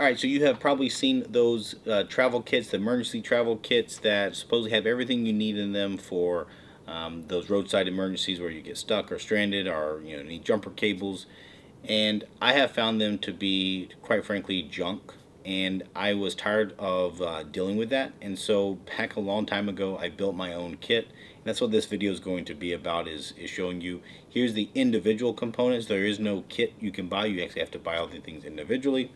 Alright, so you have probably seen those travel kits, the emergency travel kits that supposedly have everything you need in them for those roadside emergencies where you get stuck or stranded or need jumper cables. And I have found them to be, quite frankly, junk. And I was tired of dealing with that. And so back a long time ago, I built my own kit. And that's what this video is going to be about, is showing you here's the individual components. There is no kit you can buy. You actually have to buy all the things individually,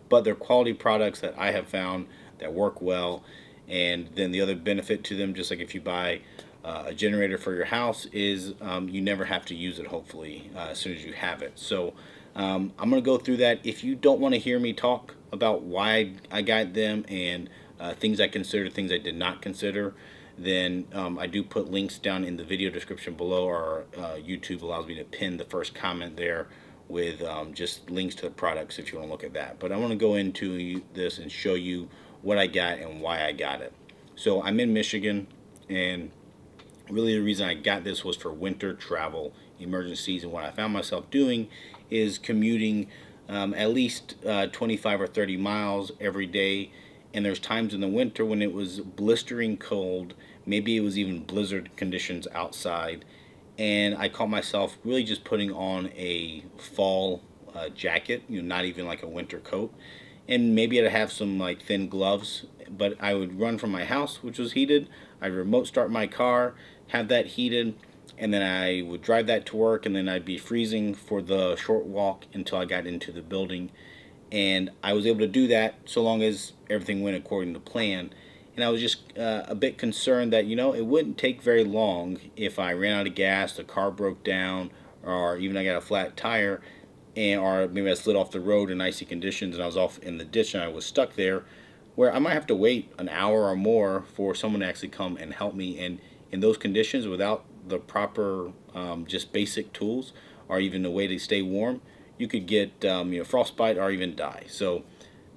but they're quality products that I have found that work well. And then the other benefit to them, just like if you buy a generator for your house, is you never have to use it, hopefully, as soon as you have it. So I'm going to go through that. If you don't want to hear me talk about why I got them and things I considered, things I did not consider, then I do put links down in the video description below, or YouTube allows me to pin the first comment there with just links to the products if you want to look at that. But I want to go into this and show you what I got and why I got it. So I'm in Michigan, and really the reason I got this was for winter travel emergencies. And what I found myself doing is commuting at least 25 or 30 miles every day. And there's times in the winter when it was blistering cold, maybe it was even blizzard conditions outside, and I caught myself really just putting on a fall jacket, not even like a winter coat, and maybe I'd have some like thin gloves. But I would run from my house, which was heated. I'd remote start my car, have that heated, and then I would drive that to work, and then I'd be freezing for the short walk until I got into the building. And I was able to do that so long as everything went according to plan. And I was just a bit concerned that it wouldn't take very long if I ran out of gas, the car broke down, or even I got a flat tire, and or maybe I slid off the road in icy conditions and I was off in the ditch and I was stuck there, where I might have to wait an hour or more for someone to actually come and help me. And in those conditions, without the proper just basic tools or even a way to stay warm, you could get frostbite or even die. So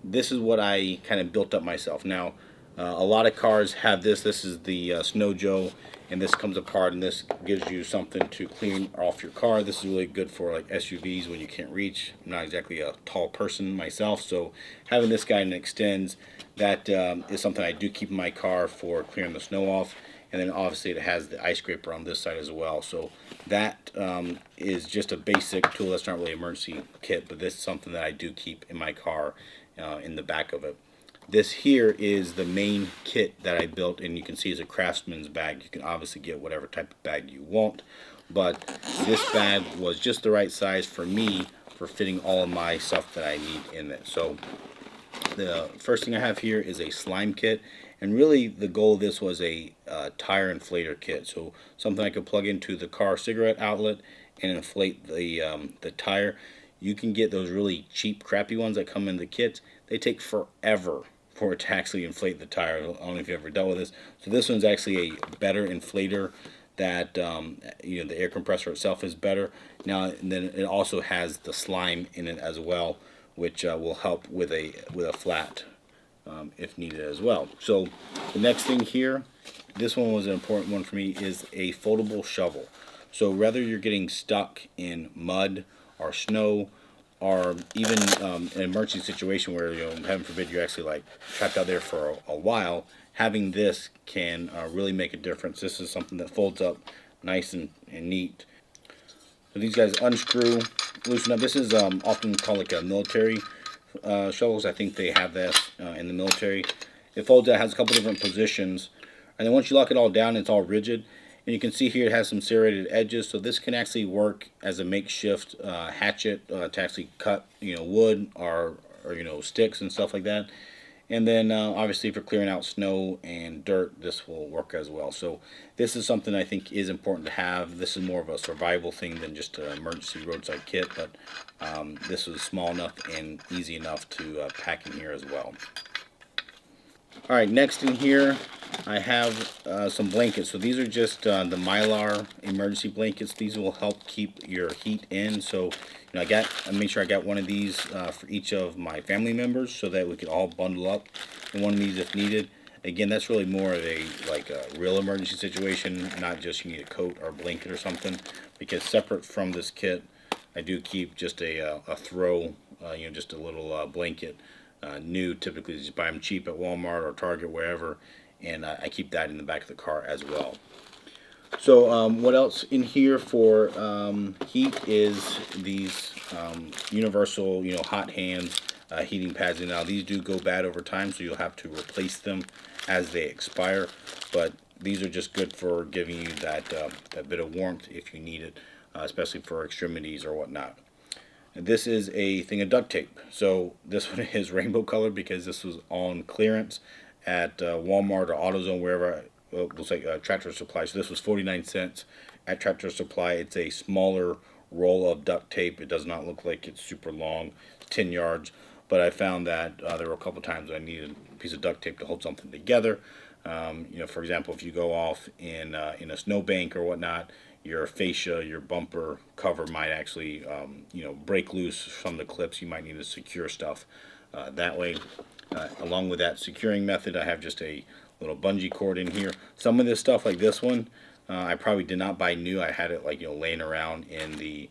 this is what I kind of built up myself. Now, a lot of cars have this. This is the Snow Joe, and this comes apart, and this gives you something to clean off your car. This is really good for like SUVs when you can't reach. I'm not exactly a tall person myself, so having this guy and extends, that is something I do keep in my car for clearing the snow off. And then obviously it has the ice scraper on this side as well. So that is just a basic tool. That's not really an emergency kit, but this is something that I do keep in my car in the back of it. This here is the main kit that I built, and you can see it's a craftsman's bag. You can obviously get whatever type of bag you want, but this bag was just the right size for me for fitting all of my stuff that I need in it. So the first thing I have here is a slime kit, and really the goal of this was a tire inflator kit. So something I could plug into the car cigarette outlet and inflate the tire. You can get those really cheap, crappy ones that come in the kits. They take forever for it to actually inflate the tire. I don't know if you've ever dealt with this. So this one's actually a better inflator. That the air compressor itself is better. Now, and then it also has the slime in it as well, which will help with a flat if needed as well. So the next thing here, this one was an important one for me, is a foldable shovel. So whether you're getting stuck in mud or snow, or even an emergency situation where heaven forbid you're actually like trapped out there for a while, having this can really make a difference. This is something that folds up nice and neat. So these guys unscrew, loosen up. This is often called like a military shovels. I think they have that in the military. It folds out, has a couple different positions, and then once you lock it all down, it's all rigid. And you can see here it has some serrated edges, so this can actually work as a makeshift hatchet to actually cut wood or sticks and stuff like that. And then obviously for clearing out snow and dirt, this will work as well. So this is something I think is important to have. This is more of a survival thing than just an emergency roadside kit, but this was small enough and easy enough to pack in here as well. Alright, next in here I have some blankets. So these are just the Mylar emergency blankets. These will help keep your heat in. So I made sure I got one of these for each of my family members so that we could all bundle up in one of these if needed. Again, that's really more of a real emergency situation, not just you need a coat or a blanket or something. Because separate from this kit, I do keep just a throw, just a little blanket new. Typically, just buy them cheap at Walmart or Target, wherever, and I keep that in the back of the car as well. So what else in here for heat is these universal, hot hands heating pads. And now these do go bad over time, so you'll have to replace them as they expire. But these are just good for giving you that bit of warmth if you need it, especially for extremities or whatnot. And this is a thing of duct tape. So this one is rainbow colored because this was on clearance at Walmart or AutoZone, wherever. Well, it looks like Tractor Supply. So this was 49 cents at Tractor Supply. It's a smaller roll of duct tape. It does not look like it's super long, 10 yards. But I found that there were a couple times I needed a piece of duct tape to hold something together. For example, if you go off in a snowbank or whatnot, your fascia, your bumper cover might actually, break loose from the clips. You might need to secure stuff that way. Along with that securing method, I have just a little bungee cord in here. Some of this stuff, like this one, I probably did not buy new. I had it laying around in the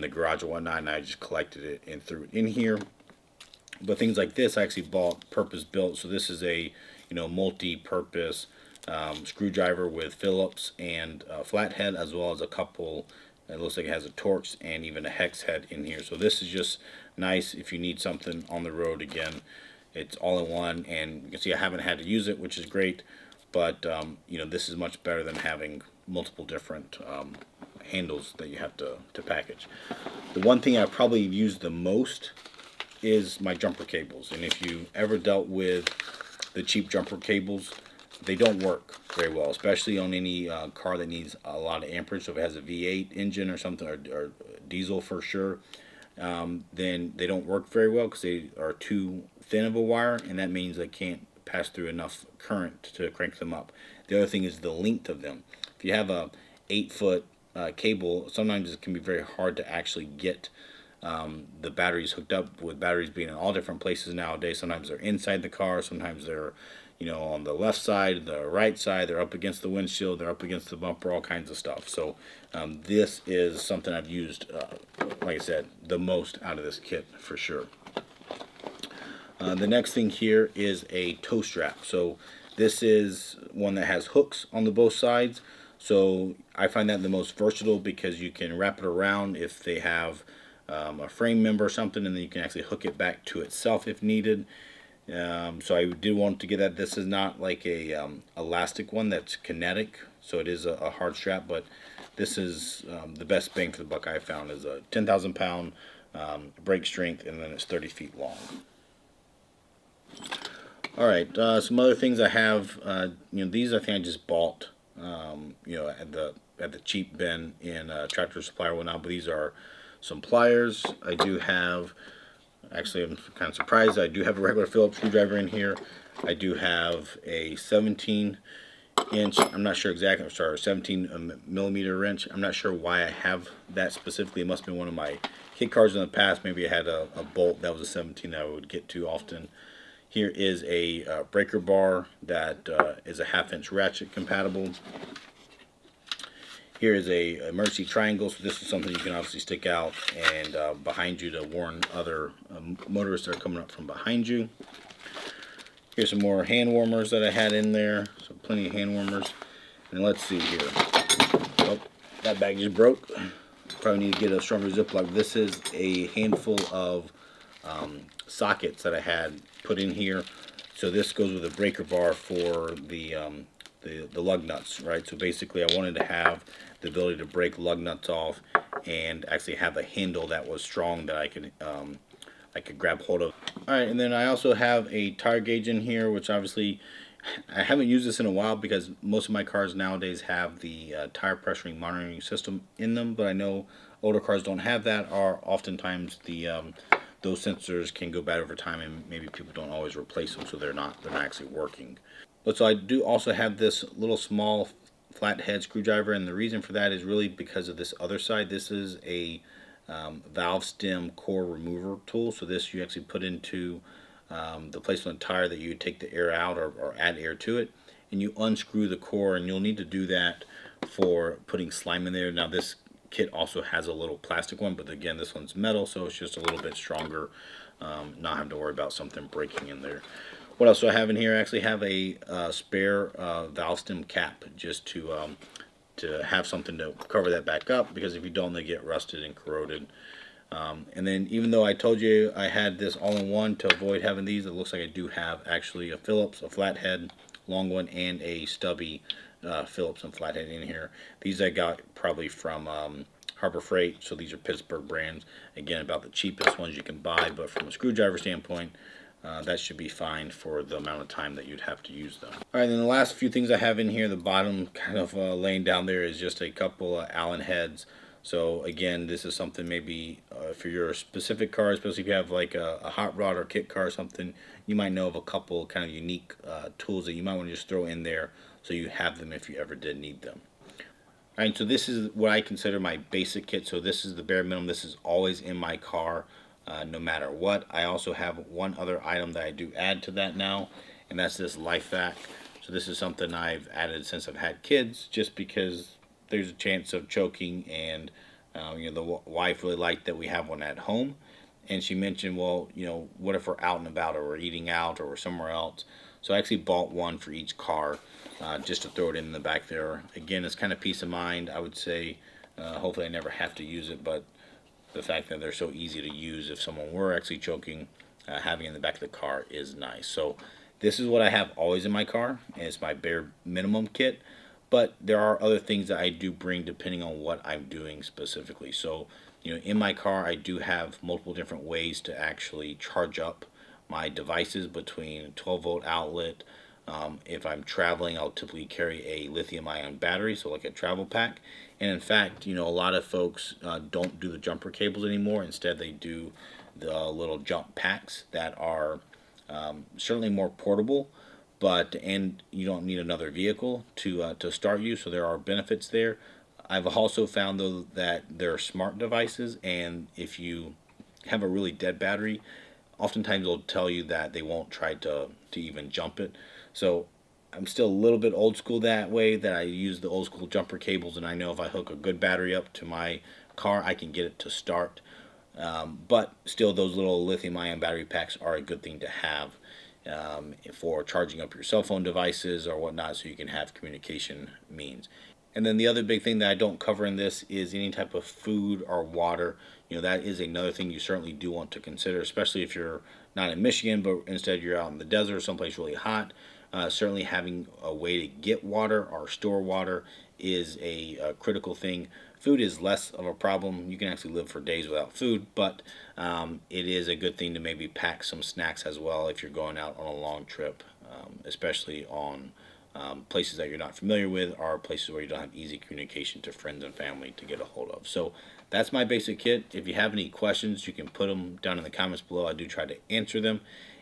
garage or whatnot, and I just collected it and threw it in here. But things like this, I actually bought purpose built. So this is a multi-purpose screwdriver with Phillips and flathead, as well as a couple. It looks like it has a Torx and even a hex head in here. So this is just nice if you need something on the road. Again, it's all in one, and you can see I haven't had to use it, which is great. But this is much better than having multiple different handles that you have to package. The one thing I probably use the most is my jumper cables, and if you ever dealt with the cheap jumper cables, they don't work very well, especially on any car that needs a lot of amperage. So if it has a V8 engine or something, or diesel for sure, then they don't work very well because they are too thin of a wire, and that means they can't pass through enough current to crank them up. The other thing is the length of them. If you have a 8-foot cable, sometimes it can be very hard to actually get the batteries hooked up, with batteries being in all different places nowadays. Sometimes they're inside the car, sometimes they're on the left side, the right side, they're up against the windshield, they're up against the bumper, all kinds of stuff. So this is something I've used, like I said, the most out of this kit for sure. The next thing here is a toe strap. So this is one that has hooks on the both sides. So I find that the most versatile because you can wrap it around if they have a frame member or something, and then you can actually hook it back to itself if needed. So I did want to get that. This is not like a elastic one that's kinetic, so it is a hard strap, but this is the best bang for the buck I found. Is a 10,000 pound brake strength, and then it's 30 feet long. Alright, some other things I have, these I think I just bought at the cheap bin in Tractor Supply or whatnot, but these are some pliers. I do have, actually I'm kind of surprised, I do have a regular Phillips screwdriver in here. I do have a 17-inch, I'm not sure exactly, 17 millimeter wrench. I'm not sure why I have that specifically. It must have been one of my kit cars in the past. Maybe I had a bolt that was a 17 that I would get to often. Here is a breaker bar that is a 1/2-inch ratchet compatible. Here is a emergency triangle, so this is something you can obviously stick out and behind you to warn other motorists that are coming up from behind you. Here's some more hand warmers that I had in there, so plenty of hand warmers. And let's see here. Oh, that bag just broke. Probably need to get a stronger Ziploc. This is a handful of sockets that I had put in here. So this goes with a breaker bar for the lug nuts, right? So basically I wanted to have the ability to break lug nuts off and actually have a handle that was strong that I could grab hold of. Alright, and then I also have a tire gauge in here, which obviously I haven't used this in a while because most of my cars nowadays have the tire pressuring monitoring system in them, but I know older cars don't have that, or oftentimes those sensors can go bad over time, and maybe people don't always replace them, so they're not actually working. But so I do also have this little small flathead screwdriver, and the reason for that is really because of this other side. This is a valve stem core remover tool. So this you actually put into the place on the tire that you take the air out, or add air to it, and you unscrew the core, and you'll need to do that for putting slime in there. Now this kit also has a little plastic one, but again this one's metal, so it's just a little bit stronger not have to worry about something breaking in there. What else do I have in here? I actually have a spare valve stem cap, just to have something to cover that back up, because if you don't, they get rusted and corroded. And then, even though I told you I had this all-in-one to avoid having these, it looks like I do have actually a Phillips, a flathead long one, and a stubby Phillips and flathead in here. These I got probably from Harbor Freight, so these are Pittsburgh brands. Again, about the cheapest ones you can buy, but from a screwdriver standpoint, that should be fine for the amount of time that you'd have to use them. Alright, then the last few things I have in here, the bottom kind of laying down there, is just a couple of Allen heads. So again, this is something maybe for your specific car, especially if you have like a hot rod or kit car or something, you might know of a couple kind of unique tools that you might want to just throw in there so you have them if you ever did need them. Alright, so this is what I consider my basic kit. So this is the bare minimum. This is always in my car, no matter what. I also have one other item that I do add to that now, and that's this life vac. So this is something I've added since I've had kids, just because there's a chance of choking, and the wife really liked that we have one at home, and she mentioned, well, what if we're out and about, or we're eating out, or we're somewhere else. So I actually bought one for each car, just to throw it in the back there. Again, it's kind of peace of mind, I would say. Hopefully I never have to use it, but the fact that they're so easy to use if someone were actually choking, having it in the back of the car is nice. So this is what I have always in my car, and it's my bare minimum kit. But there are other things that I do bring depending on what I'm doing specifically. So, in my car, I do have multiple different ways to actually charge up my devices, between a 12-volt outlet. If I'm traveling, I'll typically carry a lithium-ion battery, so like a travel pack. And in fact, a lot of folks don't do the jumper cables anymore. Instead, they do the little jump packs that are certainly more portable, and you don't need another vehicle to start you, so there are benefits there. I've also found, though, that they're smart devices, and if you have a really dead battery, oftentimes they'll tell you that they won't try to even jump it. So I'm still a little bit old school that way, that I use the old school jumper cables, and I know if I hook a good battery up to my car, I can get it to start. But still, those little lithium-ion battery packs are a good thing to have for charging up your cell phone devices or whatnot, so you can have communication means. And then the other big thing that I don't cover in this is any type of food or water. That is another thing you certainly do want to consider, especially if you're not in Michigan, but instead you're out in the desert or someplace really hot. Certainly having a way to get water or store water is a critical thing. Food is less of a problem. You can actually live for days without food, but it is a good thing to maybe pack some snacks as well if you're going out on a long trip, especially on places that you're not familiar with, or places where you don't have easy communication to friends and family to get a hold of. So that's my basic kit. If you have any questions, you can put them down in the comments below. I do try to answer them.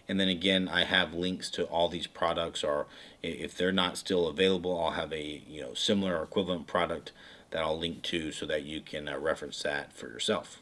And then again, I have links to all these products, or if they're not still available, I'll have a similar or equivalent product that I'll link to, so that you can reference that for yourself.